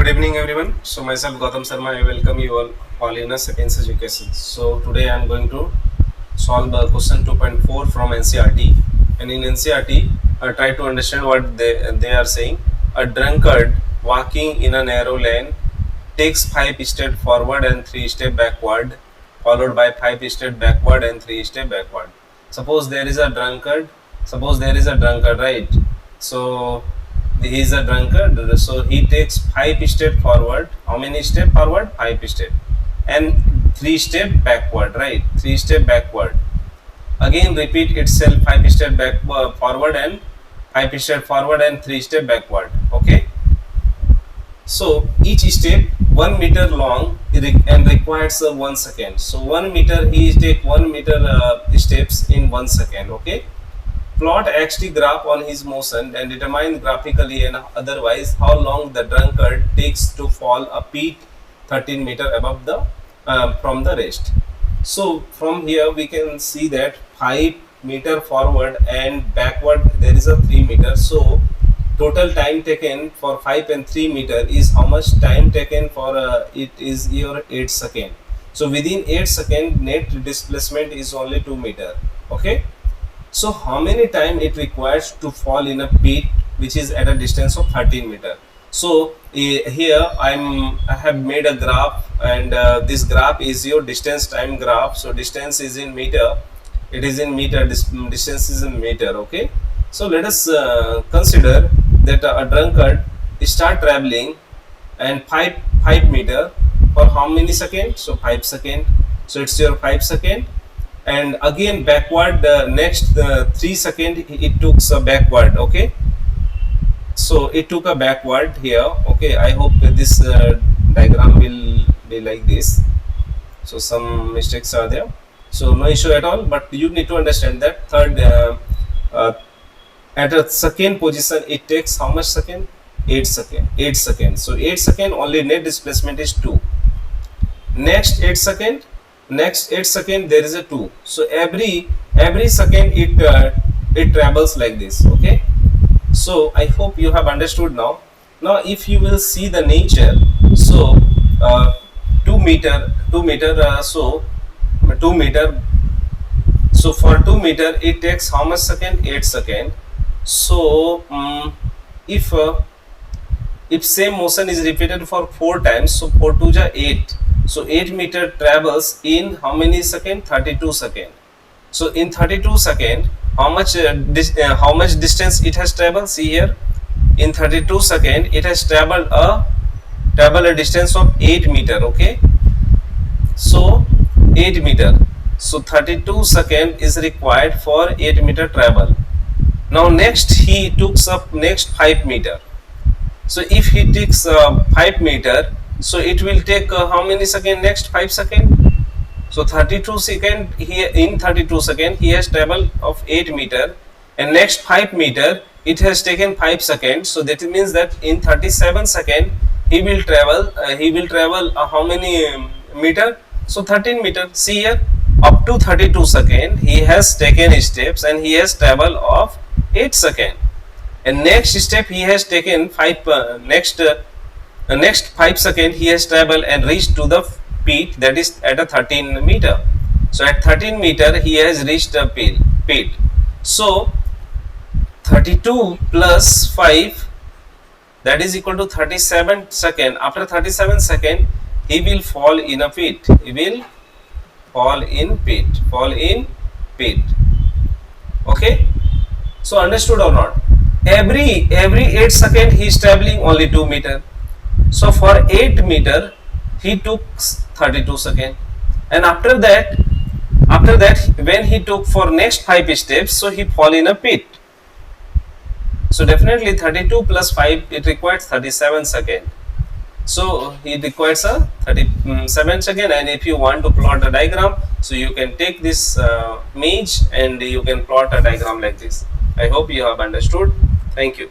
Good evening everyone. So myself Gautam Sharma, I welcome you all in a Sapience education. So today I am going to solve question 2.4 from NCERT, and in NCERT try to understand what they are saying. A drunkard walking in a narrow lane takes 5 steps forward and 3 steps backward, followed by 5 steps backward and 3 steps backward. Suppose there is a drunkard, right? So he is a drunkard, so he takes 5 steps forward. How many steps forward? 5 steps, and 3 steps backward, right? 3 steps backward. Again repeat itself, 5 steps back forward and 5 steps forward and 3 steps backward. Okay, so each step 1 meter long and requires 1 second. So 1 meter, he take 1 meter steps in 1 second. Okay, plot xt graph on his motion and determine graphically and otherwise how long the drunkard takes to fall a peak 13 meter above the from the rest. So from here we can see that 5 meter forward and backward there is a 3 meter. So total time taken for 5 and 3 meter is how much time taken for it is your 8 second. So within 8 second net displacement is only 2 meter. Okay, so how many time it requires to fall in a pit which is at a distance of 13 meter. So here I have made a graph, and this graph is your distance time graph. So distance is in meter, it is in meter, distance is in meter. Okay, so let us consider that a drunkard start traveling and 5 meter for how many seconds? So 5 seconds. So it's your 5 seconds, and again backward next 3 seconds it took a backward. Okay, so it took a backward here. Okay, I hope this diagram will be like this. So some mistakes are there, so no issue at all, but you need to understand that third at a second position it takes how much second? 8 seconds. So 8 seconds only net displacement is 2. Next 8 seconds there is a 2. So every second it travels like this. Okay, so I hope you have understood now. Now if you will see the nature, so 2 meter so 2 meter, so for 2 meter it takes how much second? 8 seconds. So if same motion is repeated for 4 times, so 4 2 ja 8. So 8 meter travels in how many seconds? 32 seconds. So in 32 seconds, how much distance it has traveled? See here, in 32 seconds it has traveled a distance of 8 meter. Okay, so 8 meter. So 32 seconds is required for 8 meter travel. Now next he took up next 5 meter. So if he takes 5 meter, so it will take how many seconds? Next 5 seconds. So 32 second, here in 32 second he has traveled of 8 meter, and next 5 meter it has taken 5 seconds. So that means that in 37 second he will travel how many meter? So 13 meter. See here, up to 32 second he has taken steps and he has traveled of 8 second, and next step he has taken 5 next 5 seconds he has traveled and reached to the peak that is at a 13 meter. So at 13 meter he has reached a peak. So 32 plus 5, that is equal to 37 second. After 37 second he will fall in a pit. He will fall in pit. Okay, so understood or not? Every 8 second he is traveling only 2 meter. So for 8 meter he took 32 seconds, and after that when he took for next 5 steps, so he fall in a pit. So definitely 32 plus 5 it requires 37 seconds. So it requires a 37 second, and if you want to plot a diagram, so you can take this image and you can plot a diagram like this. I hope you have understood. Thank you.